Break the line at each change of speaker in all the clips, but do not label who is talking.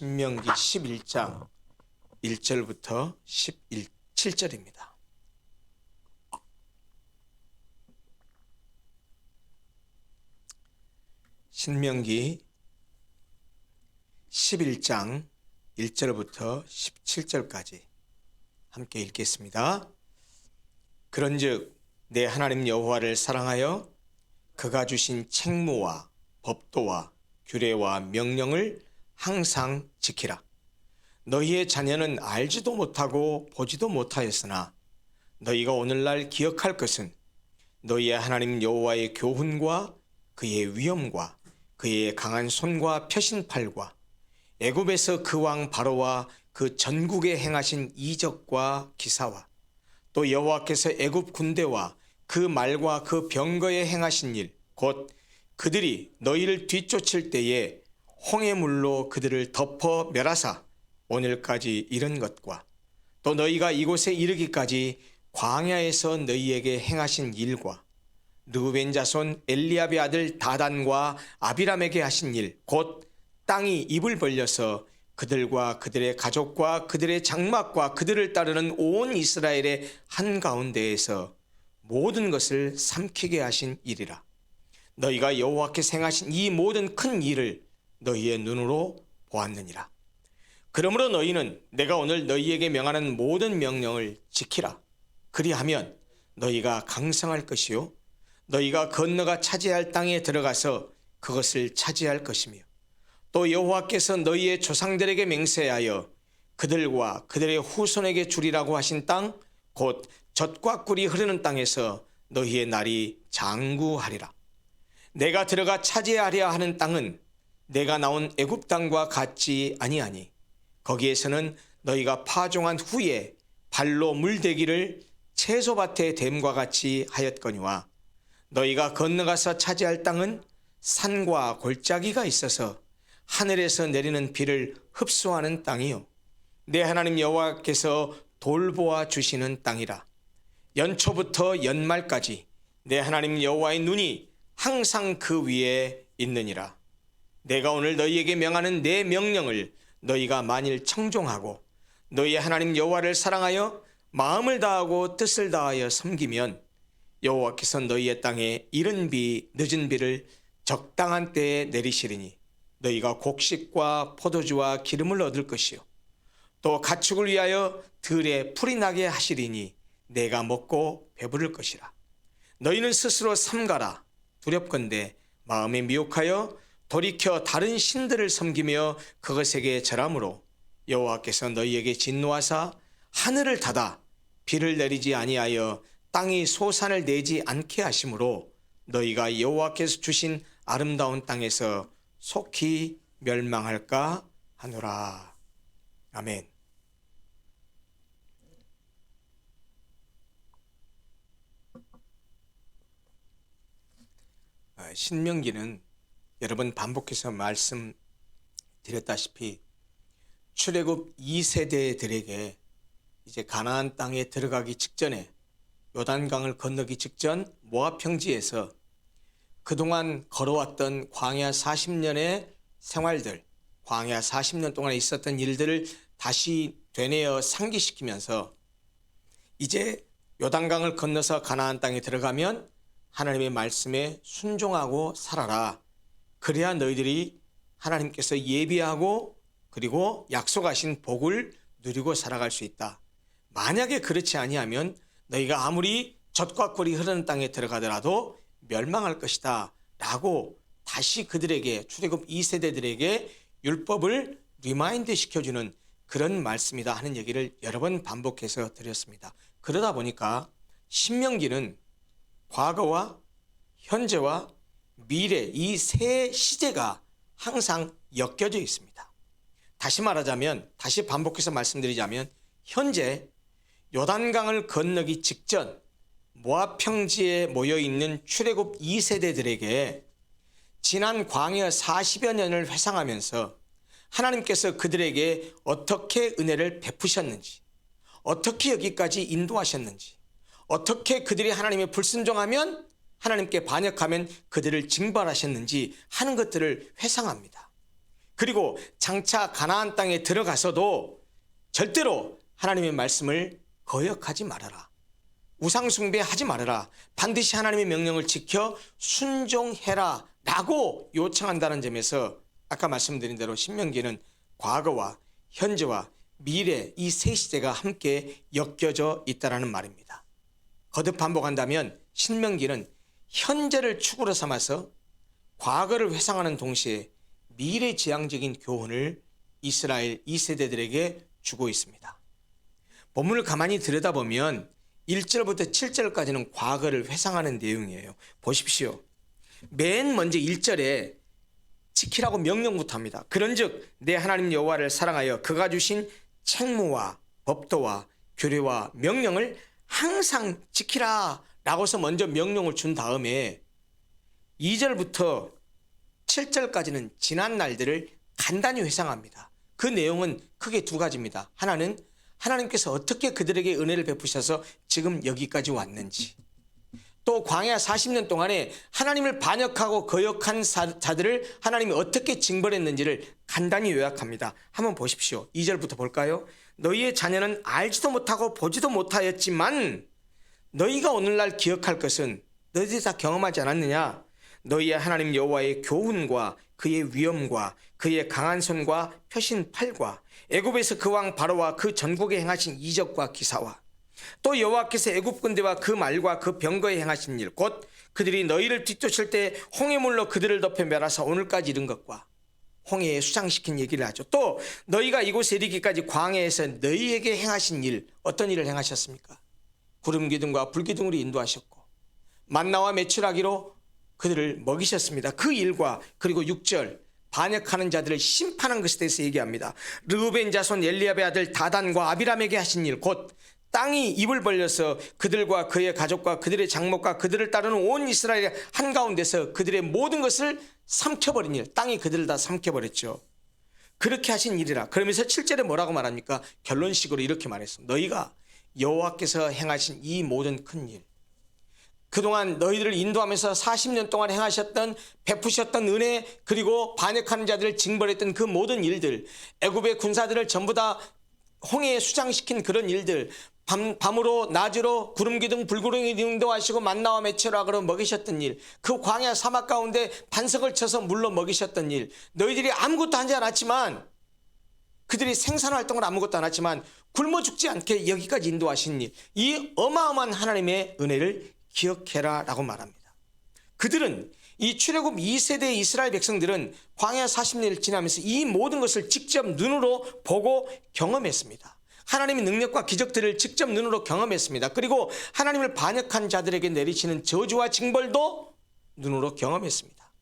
신명기 11장 1절부터 7절입니다. 신명기 11장 1절부터 17절까지 함께 읽겠습니다. 그런즉 내 하나님 여호와를 사랑하여 그가 주신 책무와 법도와 규례와 명령을 항상 지키라. 너희의 자녀는 알지도 못하고 보지도 못하였으나 너희가 오늘날 기억할 것은 너희의 하나님 여호와의 교훈과 그의 위엄과 그의 강한 손과 펴신 팔과 애굽에서 그 왕 바로와 그 전국에 행하신 이적과 기사와 또 여호와께서 애굽 군대와 그 말과 그 병거에 행하신 일, 곧 그들이 너희를 뒤쫓을 때에 홍해물로 그들을 덮어 멸하사 오늘까지 이른 것과 또 너희가 이곳에 이르기까지 광야에서 너희에게 행하신 일과 르우벤 자손 엘리압의 아들 다단과 아비람에게 하신 일, 곧 땅이 입을 벌려서 그들과 그들의 가족과 그들의 장막과 그들을 따르는 온 이스라엘의 한가운데에서 모든 것을 삼키게 하신 일이라. 너희가 여호와께서 행하신 이 모든 큰 일을 너희의 눈으로 보았느니라. 그러므로 너희는 내가 오늘 너희에게 명하는 모든 명령을 지키라. 그리하면 너희가 강성할 것이요 너희가 건너가 차지할 땅에 들어가서 그것을 차지할 것이며 또 여호와께서 너희의 조상들에게 맹세하여 그들과 그들의 후손에게 주리라고 하신 땅, 곧 젖과 꿀이 흐르는 땅에서 너희의 날이 장구하리라. 내가 들어가 차지하려 하는 땅은 내가 나온 애굽 땅과 같지 아니하니 거기에서는 너희가 파종한 후에 발로 물대기를 채소밭의 댐과 같이 하였거니와 너희가 건너가서 차지할 땅은 산과 골짜기가 있어서 하늘에서 내리는 비를 흡수하는 땅이요 내 하나님 여호와께서 돌보아 주시는 땅이라. 연초부터 연말까지 내 하나님 여호와의 눈이 항상 그 위에 있느니라. 내가 오늘 너희에게 명하는 내 명령을 너희가 만일 청종하고 너희의 하나님 여호와를 사랑하여 마음을 다하고 뜻을 다하여 섬기면 여호와께서 너희의 땅에 이른 비 늦은 비를 적당한 때에 내리시리니 너희가 곡식과 포도주와 기름을 얻을 것이요 또 가축을 위하여 들에 풀이 나게 하시리니 내가 먹고 배부를 것이라. 너희는 스스로 삼가라. 두렵건대 마음에 미혹하여 돌이켜 다른 신들을 섬기며 그것에게 절함으로 여호와께서 너희에게 진노하사 하늘을 닫아 비를 내리지 아니하여 땅이 소산을 내지 않게 하심으로 너희가 여호와께서 주신 아름다운 땅에서 속히 멸망할까 하노라. 아멘. 신명기는 여러 번 반복해서 말씀드렸다시피 출애굽 2세대들에게 이제 가나안 땅에 들어가기 직전에 요단강을 건너기 직전 모압 평지에서 그동안 걸어왔던 광야 40년의 생활들, 광야 40년 동안에 있었던 일들을 다시 되뇌어 상기시키면서 이제 요단강을 건너서 가나안 땅에 들어가면 하나님의 말씀에 순종하고 살아라. 그래야 너희들이 하나님께서 예비하고 그리고 약속하신 복을 누리고 살아갈 수 있다. 만약에 그렇지 아니하면 너희가 아무리 젖과 꿀이 흐르는 땅에 들어가더라도 멸망할 것이다 라고 다시 그들에게 출애굽 2세대들에게 율법을 리마인드 시켜주는 그런 말씀이다 하는 얘기를 여러 번 반복해서 드렸습니다. 그러다 보니까 신명기는 과거와 현재와 미래 이 세 시제가 항상 엮여져 있습니다. 다시 말하자면, 다시 반복해서 말씀드리자면 현재 요단강을 건너기 직전 모압 평지에 모여있는 출애굽 2세대들에게 지난 광야 40여 년을 회상하면서 하나님께서 그들에게 어떻게 은혜를 베푸셨는지, 어떻게 여기까지 인도하셨는지, 어떻게 그들이 하나님의 불순종하면 하나님께 반역하면 그들을 징벌하셨는지 하는 것들을 회상합니다. 그리고 장차 가나안 땅에 들어가서도 절대로 하나님의 말씀을 거역하지 말아라. 우상 숭배하지 말아라. 반드시 하나님의 명령을 지켜 순종해라 라고 요청한다는 점에서 아까 말씀드린 대로 신명기는 과거와 현재와 미래 이 세 시대가 함께 엮여져 있다는 말입니다. 거듭 반복한다면 신명기는 현재를 축으로 삼아서 과거를 회상하는 동시에 미래지향적인 교훈을 이스라엘 2세대들에게 주고 있습니다. 본문을 가만히 들여다보면 1절부터 7절까지는 과거를 회상하는 내용이에요. 보십시오. 맨 먼저 1절에 지키라고 명령부터 합니다. 그런즉 내 하나님 여호와를 사랑하여 그가 주신 책무와 법도와 규례와 명령을 항상 지키라 라고서 먼저 명령을 준 다음에 2절부터 7절까지는 지난 날들을 간단히 회상합니다. 그 내용은 크게 두 가지입니다. 하나는 하나님께서 어떻게 그들에게 은혜를 베푸셔서 지금 여기까지 왔는지, 또 광야 40년 동안에 하나님을 반역하고 거역한 자들을 하나님이 어떻게 징벌했는지를 간단히 요약합니다. 한번 보십시오. 2절부터 볼까요? 너희의 자녀는 알지도 못하고 보지도 못하였지만 너희가 오늘날 기억할 것은 너희들이 다 경험하지 않았느냐? 너희의 하나님 여호와의 교훈과 그의 위엄과 그의 강한 손과 펴신 팔과 애굽에서 그 왕 바로와 그 전국에 행하신 이적과 기사와 또 여호와께서 애굽 군대와 그 말과 그 병거에 행하신 일, 곧 그들이 너희를 뒤쫓을 때 홍해물로 그들을 덮여 멸하사 오늘까지 이른 것과 홍해에 수장시킨 얘기를 하죠. 또 너희가 이곳에 이르기까지 광야에서 너희에게 행하신 일, 어떤 일을 행하셨습니까? 구름 기둥과 불 기둥으로 인도하셨고 만나와 메추라기로 그들을 먹이셨습니다. 그 일과 그리고 6절 반역하는 자들을 심판한 것에 대해서 얘기합니다. 르우벤 자손 엘리압의 아들 다단과 아비람에게 하신 일, 곧 땅이 입을 벌려서 그들과 그의 가족과 그들의 장목과 그들을 따르는 온 이스라엘 한가운데서 그들의 모든 것을 삼켜버린 일, 땅이 그들을 다 삼켜버렸죠. 그렇게 하신 일이라. 그러면서 7절에 뭐라고 말합니까? 결론식으로 이렇게 말했어. 너희가 여호와께서 행하신 이 모든 큰 일, 그동안 너희들을 인도하면서 40년 동안 행하셨던 베푸셨던 은혜, 그리고 반역하는 자들을 징벌했던 그 모든 일들, 애굽의 군사들을 전부 다 홍해에 수장시킨 그런 일들, 밤으로 낮으로 구름기둥 불구름이 인도하시고 만나와 메추라기로 먹이셨던 일, 그 광야 사막 가운데 반석을 쳐서 물로 먹이셨던 일, 너희들이 아무것도 하지 않았지만, 그들이 생산활동을 아무것도 안 했지만 굶어 죽지 않게 여기까지 인도하신 일, 이 어마어마한 하나님의 은혜를 기억해라 라고 말합니다. 그들은 이 출애굽 2세대의 이스라엘 백성들은 광야 40년을 지나면서 이 모든 것을 직접 눈으로 보고 경험했습니다. 하나님의 능력과 기적들을 직접 눈으로 경험했습니다. 그리고 하나님을 반역한 자들에게 내리치는 저주와 징벌도 눈으로 경험했습니다.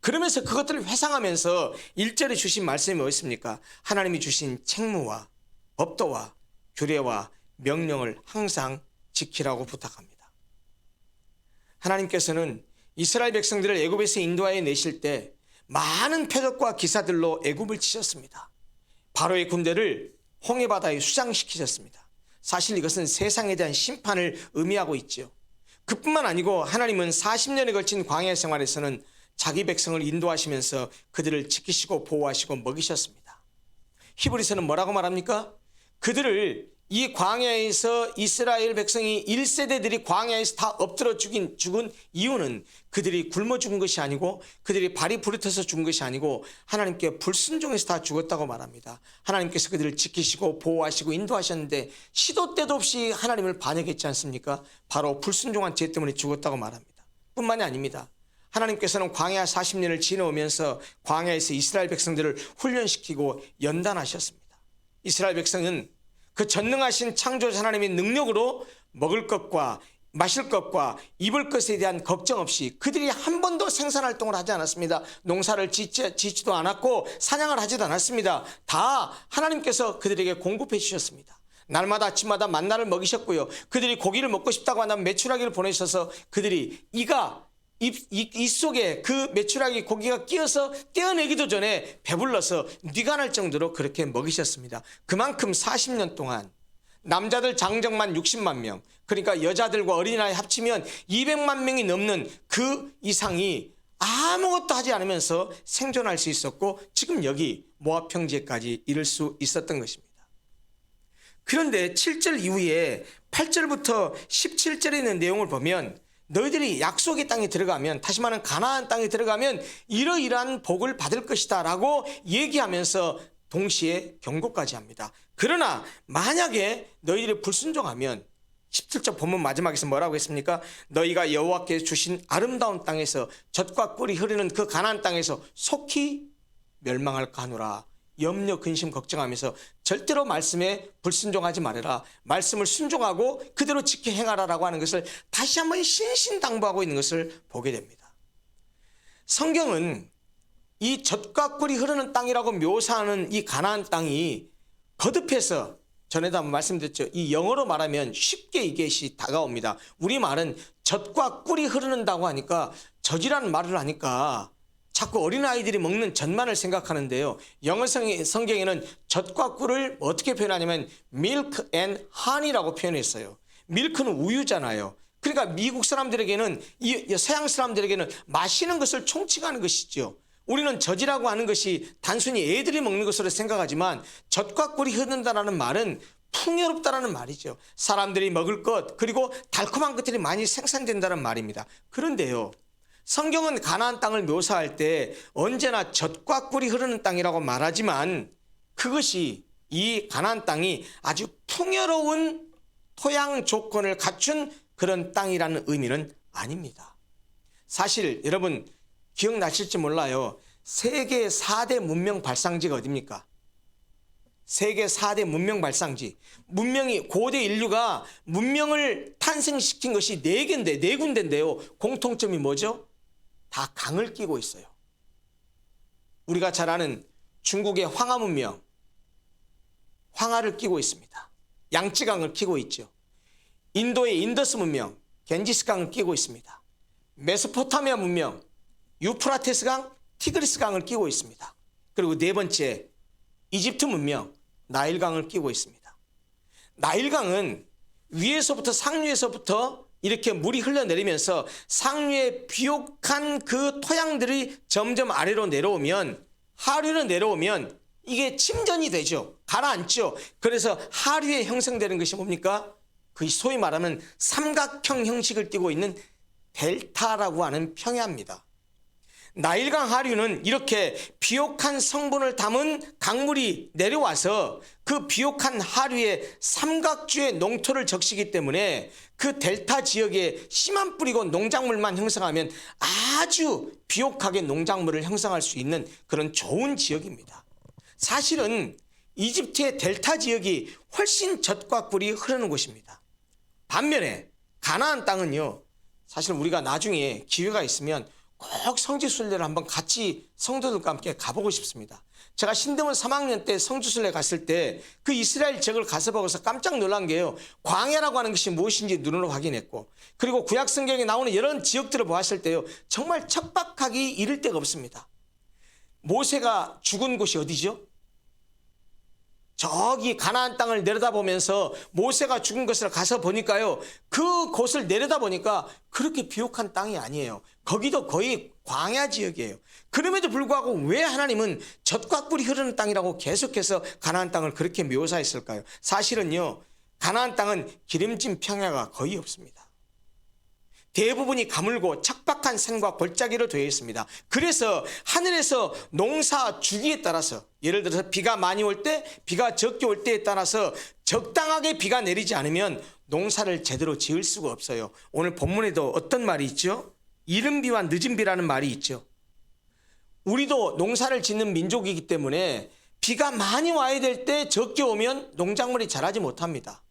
그러면서 그것들을 회상하면서 1절에 주신 말씀이 뭐였습니까? 하나님이 주신 책무와 법도와 규례와 명령을 항상 지키라고 부탁합니다. 하나님께서는 이스라엘 백성들을 애굽에서 인도하여 내실 때 많은 표적과 기사들로 애굽을 치셨습니다. 바로의 군대를 홍해바다에 수장시키셨습니다. 사실 이것은 세상에 대한 심판을 의미하고 있죠. 그뿐만 아니고 하나님은 40년에 걸친 광야 생활에서는 자기 백성을 인도하시면서 그들을 지키시고 보호하시고 먹이셨습니다. 히브리서는 뭐라고 말합니까? 그들을 이 광야에서 이스라엘 백성이 1세대들이 광야에서 다 엎드려 죽은 이유는 그들이 굶어 죽은 것이 아니고, 그들이 발이 부르터서 죽은 것이 아니고 하나님께 불순종해서 다 죽었다고 말합니다. 하나님께서 그들을 지키시고 보호하시고 인도하셨는데 시도 때도 없이 하나님을 반역했지 않습니까? 바로 불순종한 죄 때문에 죽었다고 말합니다. 뿐만이 아닙니다. 하나님께서는 광야 40년을 지나오면서 광야에서 이스라엘 백성들을 훈련시키고 연단하셨습니다. 이스라엘 백성은 그 전능하신 창조자 하나님의 능력으로 먹을 것과 마실 것과 입을 것에 대한 걱정 없이 그들이 한 번도 생산활동을 하지 않았습니다. 농사를 짓지도 않았고 사냥을 하지도 않았습니다. 다 하나님께서 그들에게 공급해 주셨습니다. 날마다 아침마다 만나를 먹이셨고요. 그들이 고기를 먹고 싶다고 한다면 메추라기를 보내셔서 그들이 입 속에 그 메추라기 고기가 끼어서 떼어내기도 전에 배불러서 뉘가 날 정도로 그렇게 먹이셨습니다. 그만큼 40년 동안 남자들 장정만 60만 명, 그러니까 여자들과 어린아이 합치면 200만 명이 넘는 그 이상이 아무것도 하지 않으면서 생존할 수 있었고 지금 여기 모압 평지에까지 이를 수 있었던 것입니다. 그런데 7절 이후에 8절부터 17절에 있는 내용을 보면 너희들이 약속의 땅에 들어가면, 다시 말하면 가나안 땅에 들어가면 이러이러한 복을 받을 것이다 라고 얘기하면서 동시에 경고까지 합니다. 그러나 만약에 너희들이 불순종하면 17절 본문 마지막에서 뭐라고 했습니까? 너희가 여호와께 주신 아름다운 땅에서 젖과 꿀이 흐르는 그 가나안 땅에서 속히 멸망할까 하노라. 염려, 근심, 걱정하면서 절대로 말씀에 불순종하지 말아라. 말씀을 순종하고 그대로 지켜 행하라라고 하는 것을 다시 한번 신신당부하고 있는 것을 보게 됩니다. 성경은 이 젖과 꿀이 흐르는 땅이라고 묘사하는 이 가나안 땅이 거듭해서, 전에도 한번 말씀드렸죠. 이 영어로 말하면 쉽게 이것이 다가옵니다. 우리말은 젖과 꿀이 흐르는다고 하니까, 젖이라는 말을 하니까 자꾸 어린아이들이 먹는 젖만을 생각하는데요. 영어 성경에는 젖과 꿀을 어떻게 표현하냐면 milk and honey라고 표현했어요. 밀크는 우유잖아요. 그러니까 미국 사람들에게는, 이 서양 사람들에게는 마시는 것을 총칭하는 것이죠. 우리는 젖이라고 하는 것이 단순히 애들이 먹는 것으로 생각하지만 젖과 꿀이 흐른다는 말은 풍요롭다라는 말이죠. 사람들이 먹을 것, 그리고 달콤한 것들이 많이 생산된다는 말입니다. 그런데요, 성경은 가나안 땅을 묘사할 때 언제나 젖과 꿀이 흐르는 땅이라고 말하지만 그것이, 이 가나안 땅이 아주 풍요로운 토양 조건을 갖춘 그런 땅이라는 의미는 아닙니다. 사실 여러분 기억나실지 몰라요. 세계 4대 문명 발상지가 어디입니까? 세계 4대 문명 발상지. 문명이, 고대 인류가 문명을 탄생시킨 것이 4개인데, 4군데인데요. 공통점이 뭐죠? 다 강을 끼고 있어요. 우리가 잘 아는 중국의 황하 문명, 황하를 끼고 있습니다. 양쯔강을 끼고 있죠. 인도의 인더스 문명, 겐지스강을 끼고 있습니다. 메소포타미아 문명, 유프라테스강, 티그리스강을 끼고 있습니다. 그리고 네 번째, 이집트 문명, 나일강을 끼고 있습니다. 나일강은 위에서부터, 상류에서부터 이렇게 물이 흘러내리면서 상류의 비옥한 그 토양들이 점점 아래로 내려오면, 하류로 내려오면 이게 침전이 되죠. 가라앉죠. 그래서 하류에 형성되는 것이 뭡니까? 그 소위 말하면 삼각형 형식을 띠고 있는 델타라고 하는 평야입니다. 나일강 하류는 이렇게 비옥한 성분을 담은 강물이 내려와서 그 비옥한 하류에 삼각주의 농토를 적시기 때문에 그 델타 지역에 씨만 뿌리고 농작물만 형성하면 아주 비옥하게 농작물을 형성할 수 있는 그런 좋은 지역입니다. 사실은 이집트의 델타 지역이 훨씬 젖과 꿀이 흐르는 곳입니다. 반면에 가나안 땅은요, 사실 우리가 나중에 기회가 있으면 꼭 성지순례를 한번 같이 성도들과 함께 가보고 싶습니다. 제가 신대문 3학년 때 성지순례 갔을 때 그 이스라엘 지역을 가서 보고서 깜짝 놀란 게요, 광야라고 하는 것이 무엇인지 눈으로 확인했고, 그리고 구약 성경에 나오는 이런 지역들을 보았을 때요, 정말 척박하기 이를 데가 없습니다. 모세가 죽은 곳이 어디죠? 저기 가나안 땅을 내려다보면서 모세가 죽은 것을 가서 보니까요, 그 곳을 내려다보니까 그렇게 비옥한 땅이 아니에요. 거기도 거의 광야 지역이에요. 그럼에도 불구하고 왜 하나님은 젖과 꿀이 흐르는 땅이라고 계속해서 가나안 땅을 그렇게 묘사했을까요? 사실은요, 가나안 땅은 기름진 평야가 거의 없습니다. 대부분이 가물고 척박한 산과 골짜기로 되어 있습니다. 그래서 하늘에서 농사 주기에 따라서, 예를 들어서 비가 많이 올 때, 비가 적게 올 때에 따라서 적당하게 비가 내리지 않으면 농사를 제대로 지을 수가 없어요. 오늘 본문에도 어떤 말이 있죠? 이른 비와 늦은 비라는 말이 있죠. 우리도 농사를 짓는 민족이기 때문에 비가 많이 와야 될 때 적게 오면 농작물이 자라지 못합니다.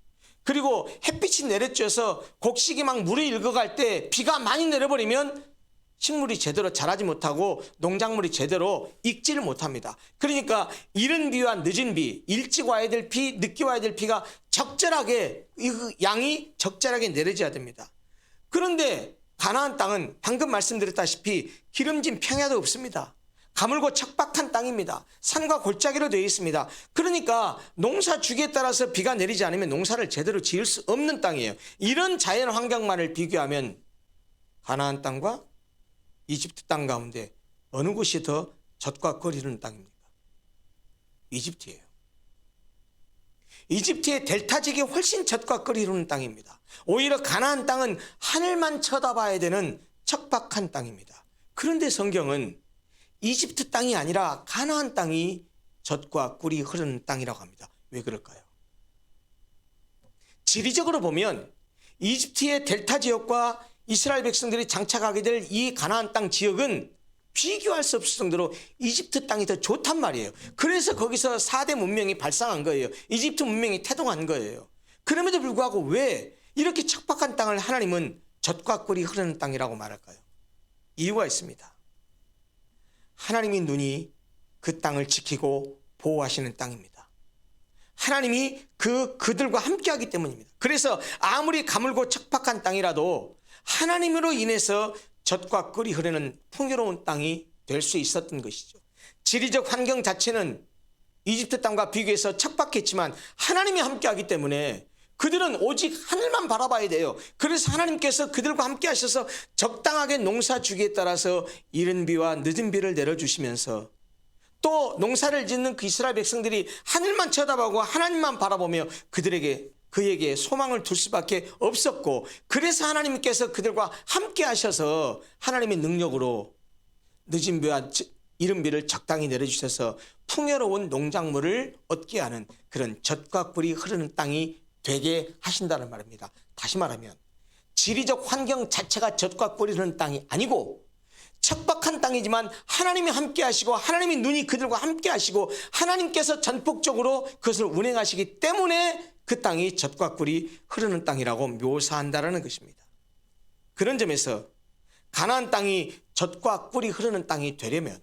그리고 햇빛이 내려쬐서 곡식이 막 물을 읽어갈 때 비가 많이 내려버리면 식물이 제대로 자라지 못하고 농작물이 제대로 익지를 못합니다. 그러니까 이른 비와 늦은 비, 일찍 와야 될 비, 늦게 와야 될 비가 적절하게, 양이 적절하게 내려져야 됩니다. 그런데 가나안 땅은 방금 말씀드렸다시피 기름진 평야도 없습니다. 가물고 척박한 땅입니다. 산과 골짜기로 되어 있습니다. 그러니까 농사 주기에 따라서 비가 내리지 않으면 농사를 제대로 지을 수 없는 땅이에요. 이런 자연 환경만을 비교하면 가나안 땅과 이집트 땅 가운데 어느 곳이 더 젖과 꿀이 흐르는 땅입니까? 이집트예요. 이집트의 델타 지역이 훨씬 젖과 꿀이 흐르는 땅입니다. 오히려 가나안 땅은 하늘만 쳐다봐야 되는 척박한 땅입니다. 그런데 성경은 이집트 땅이 아니라 가나안 땅이 젖과 꿀이 흐르는 땅이라고 합니다. 왜 그럴까요? 지리적으로 보면 이집트의 델타 지역과 이스라엘 백성들이 장착하게 될 이 가나안 땅 지역은 비교할 수 없을 정도로 이집트 땅이 더 좋단 말이에요. 그래서 거기서 4대 문명이 발상한 거예요. 이집트 문명이 태동한 거예요. 그럼에도 불구하고 왜 이렇게 척박한 땅을 하나님은 젖과 꿀이 흐르는 땅이라고 말할까요? 이유가 있습니다. 하나님의 눈이 그 땅을 지키고 보호하시는 땅입니다. 하나님이 그들과 함께하기 때문입니다. 그래서 아무리 가물고 척박한 땅이라도 하나님으로 인해서 젖과 꿀이 흐르는 풍요로운 땅이 될 수 있었던 것이죠. 지리적 환경 자체는 이집트 땅과 비교해서 척박했지만 하나님이 함께하기 때문에 그들은 오직 하늘만 바라봐야 돼요. 그래서 하나님께서 그들과 함께 하셔서 적당하게 농사 주기에 따라서 이른 비와 늦은 비를 내려주시면서 또 농사를 짓는 그 이스라엘 백성들이 하늘만 쳐다보고 하나님만 바라보며 그에게 소망을 둘 수밖에 없었고, 그래서 하나님께서 그들과 함께 하셔서 하나님의 능력으로 늦은 비와 이른 비를 적당히 내려주셔서 풍요로운 농작물을 얻게 하는 그런 젖과 꿀이 흐르는 땅이 되게 하신다는 말입니다. 다시 말하면 지리적 환경 자체가 젖과 꿀이 흐르는 땅이 아니고 척박한 땅이지만 하나님이 함께 하시고 하나님의 눈이 그들과 함께 하시고 하나님께서 전폭적으로 그것을 운행하시기 때문에 그 땅이 젖과 꿀이 흐르는 땅이라고 묘사한다는 것입니다. 그런 점에서 가나안 땅이 젖과 꿀이 흐르는 땅이 되려면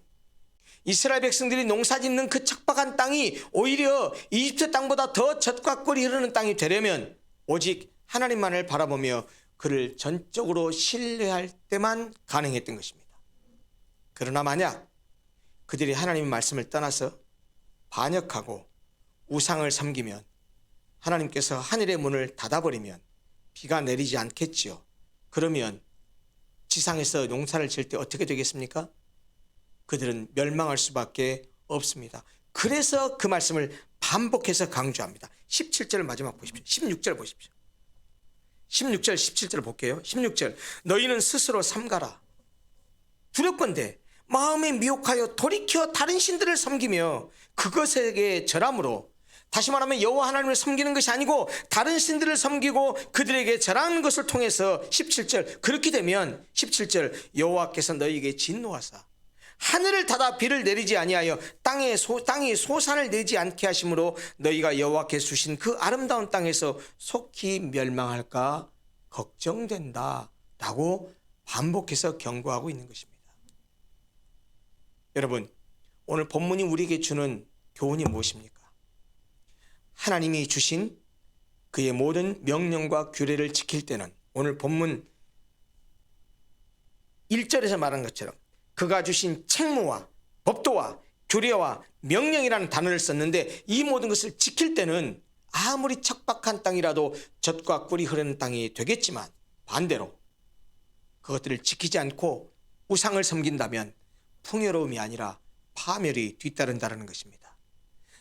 이스라엘 백성들이 농사짓는 그 척박한 땅이 오히려 이집트 땅보다 더 젖과 꿀이 흐르는 땅이 되려면 오직 하나님만을 바라보며 그를 전적으로 신뢰할 때만 가능했던 것입니다. 그러나 만약 그들이 하나님의 말씀을 떠나서 반역하고 우상을 섬기면 하나님께서 하늘의 문을 닫아버리면 비가 내리지 않겠지요. 그러면 지상에서 농사를 지을 때 어떻게 되겠습니까? 그들은 멸망할 수밖에 없습니다. 그래서 그 말씀을 반복해서 강조합니다. 17절 마지막 보십시오. 16절 보십시오. 16절 17절 볼게요. 16절 너희는 스스로 삼가라. 두렵건대 마음에 미혹하여 돌이켜 다른 신들을 섬기며 그것에게 절함으로, 다시 말하면 여호와 하나님을 섬기는 것이 아니고 다른 신들을 섬기고 그들에게 절하는 것을 통해서 17절 그렇게 되면 17절 여호와께서 너희에게 진노하사 하늘을 닫아 비를 내리지 아니하여 땅이 소산을 내지 않게 하심으로 너희가 여호와께서 주신 그 아름다운 땅에서 속히 멸망할까 걱정된다 라고 반복해서 경고하고 있는 것입니다. 여러분, 오늘 본문이 우리에게 주는 교훈이 무엇입니까? 하나님이 주신 그의 모든 명령과 규례를 지킬 때는 오늘 본문 1절에서 말한 것처럼 그가 주신 책무와 법도와 규례와 명령이라는 단어를 썼는데 이 모든 것을 지킬 때는 아무리 척박한 땅이라도 젖과 꿀이 흐르는 땅이 되겠지만 반대로 그것들을 지키지 않고 우상을 섬긴다면 풍요로움이 아니라 파멸이 뒤따른다는 것입니다.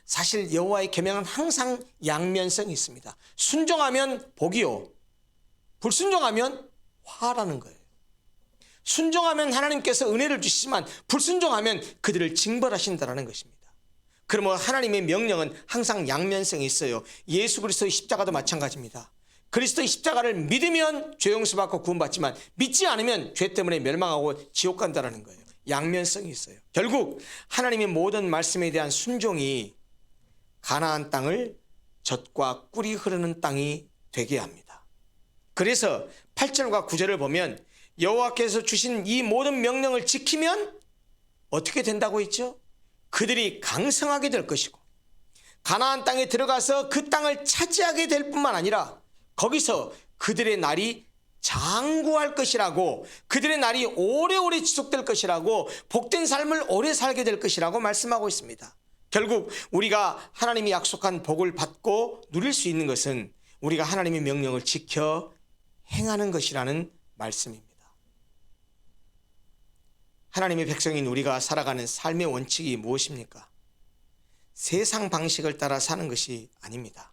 사실 여호와의 계명은 항상 양면성이 있습니다. 순종하면 복이요, 불순종하면 화라는 거예요. 순종하면 하나님께서 은혜를 주시지만 불순종하면 그들을 징벌하신다는 것입니다. 그러면 하나님의 명령은 항상 양면성이 있어요. 예수 그리스도의 십자가도 마찬가지입니다. 그리스도의 십자가를 믿으면 죄 용서받고 구원받지만 믿지 않으면 죄 때문에 멸망하고 지옥 간다는 거예요. 양면성이 있어요. 결국 하나님의 모든 말씀에 대한 순종이 가나안 땅을 젖과 꿀이 흐르는 땅이 되게 합니다. 그래서 8절과 9절을 보면 여호와께서 주신 이 모든 명령을 지키면 어떻게 된다고 했죠? 그들이 강성하게 될 것이고 가나안 땅에 들어가서 그 땅을 차지하게 될 뿐만 아니라 거기서 그들의 날이 장구할 것이라고, 그들의 날이 오래오래 지속될 것이라고, 복된 삶을 오래 살게 될 것이라고 말씀하고 있습니다. 결국 우리가 하나님이 약속한 복을 받고 누릴 수 있는 것은 우리가 하나님의 명령을 지켜 행하는 것이라는 말씀입니다. 하나님의 백성인 우리가 살아가는 삶의 원칙이 무엇입니까? 세상 방식을 따라 사는 것이 아닙니다.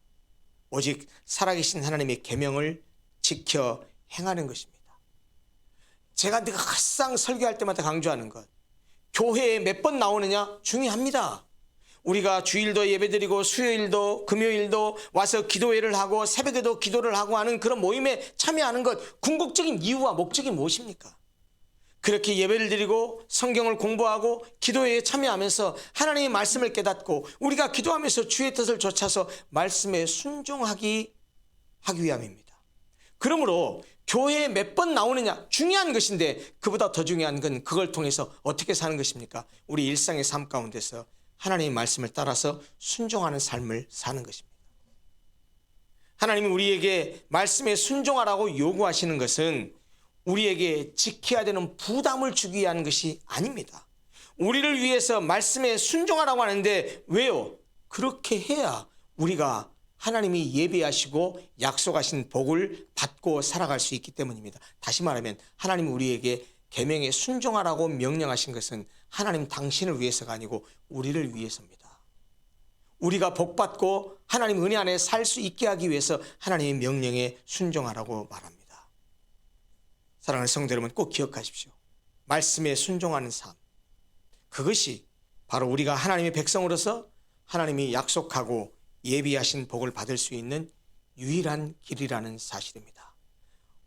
오직 살아계신 하나님의 계명을 지켜 행하는 것입니다. 제가 늘 항상 설교할 때마다 강조하는 것, 교회에 몇 번 나오느냐 중요합니다. 우리가 주일도 예배드리고 수요일도 금요일도 와서 기도회를 하고 새벽에도 기도를 하고 하는 그런 모임에 참여하는 것, 궁극적인 이유와 목적이 무엇입니까? 그렇게 예배를 드리고 성경을 공부하고 기도회에 참여하면서 하나님의 말씀을 깨닫고 우리가 기도하면서 주의 뜻을 좇아서 말씀에 순종하기 위함입니다. 그러므로 교회에 몇 번 나오느냐 중요한 것인데, 그보다 더 중요한 건 그걸 통해서 어떻게 사는 것입니까? 우리 일상의 삶 가운데서 하나님의 말씀을 따라서 순종하는 삶을 사는 것입니다. 하나님이 우리에게 말씀에 순종하라고 요구하시는 것은 우리에게 지켜야 되는 부담을 주기 위한 것이 아닙니다. 우리를 위해서 말씀에 순종하라고 하는데 왜요? 그렇게 해야 우리가 하나님이 예비하시고 약속하신 복을 받고 살아갈 수 있기 때문입니다. 다시 말하면 하나님이 우리에게 계명에 순종하라고 명령하신 것은 하나님 당신을 위해서가 아니고 우리를 위해서입니다. 우리가 복받고 하나님 은혜 안에 살 수 있게 하기 위해서 하나님의 명령에 순종하라고 말합니다. 사랑하는 성도 여러분, 꼭 기억하십시오. 말씀에 순종하는 삶, 그것이 바로 우리가 하나님의 백성으로서 하나님이 약속하고 예비하신 복을 받을 수 있는 유일한 길이라는 사실입니다.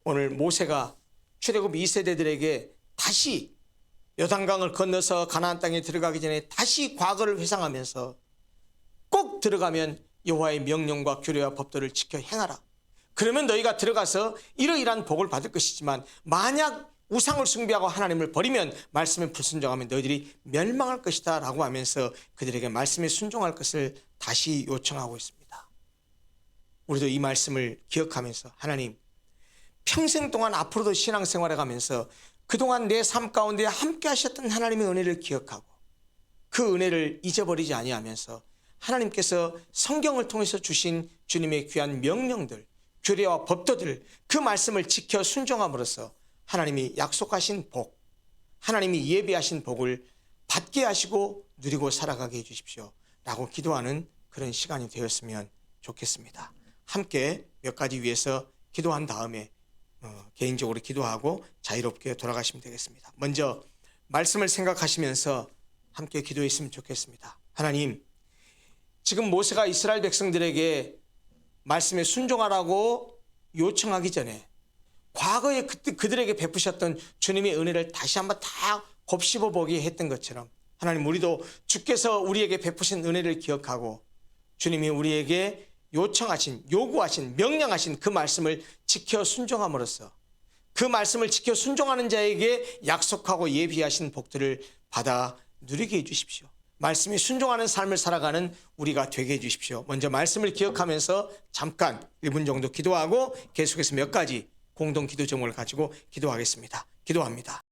오늘 모세가 출애굽 2세대들에게 다시 요단강을 건너서 가나안 땅에 들어가기 전에 다시 과거를 회상하면서 꼭 들어가면 여호와의 명령과 규례와 법도를 지켜 행하라. 그러면 너희가 들어가서 이러이러한 복을 받을 것이지만 만약 우상을 숭배하고 하나님을 버리면, 말씀에 불순종하면 너희들이 멸망할 것이다 라고 하면서 그들에게 말씀에 순종할 것을 다시 요청하고 있습니다. 우리도 이 말씀을 기억하면서 하나님, 평생 동안 앞으로도 신앙생활해 가면서 그동안 내 삶 가운데 함께 하셨던 하나님의 은혜를 기억하고 그 은혜를 잊어버리지 아니하면서 하나님께서 성경을 통해서 주신 주님의 귀한 명령들, 규례와 법도들, 그 말씀을 지켜 순종함으로써 하나님이 약속하신 복, 하나님이 예비하신 복을 받게 하시고 누리고 살아가게 해주십시오 라고 기도하는 그런 시간이 되었으면 좋겠습니다. 함께 몇 가지 위해서 기도한 다음에 개인적으로 기도하고 자유롭게 돌아가시면 되겠습니다. 먼저 말씀을 생각하시면서 함께 기도했으면 좋겠습니다. 하나님, 지금 모세가 이스라엘 백성들에게 말씀에 순종하라고 요청하기 전에 과거에 그들에게 베푸셨던 주님의 은혜를 다시 한번 다 곱씹어 보게 했던 것처럼, 하나님, 우리도 주께서 우리에게 베푸신 은혜를 기억하고 주님이 우리에게 요청하신, 요구하신, 명령하신 그 말씀을 지켜 순종함으로써 그 말씀을 지켜 순종하는 자에게 약속하고 예비하신 복들을 받아 누리게 해주십시오. 말씀에 순종하는 삶을 살아가는 우리가 되게 해주십시오. 먼저 말씀을 기억하면서 잠깐 1분 정도 기도하고 계속해서 몇 가지 공동 기도 제목을 가지고 기도하겠습니다. 기도합니다.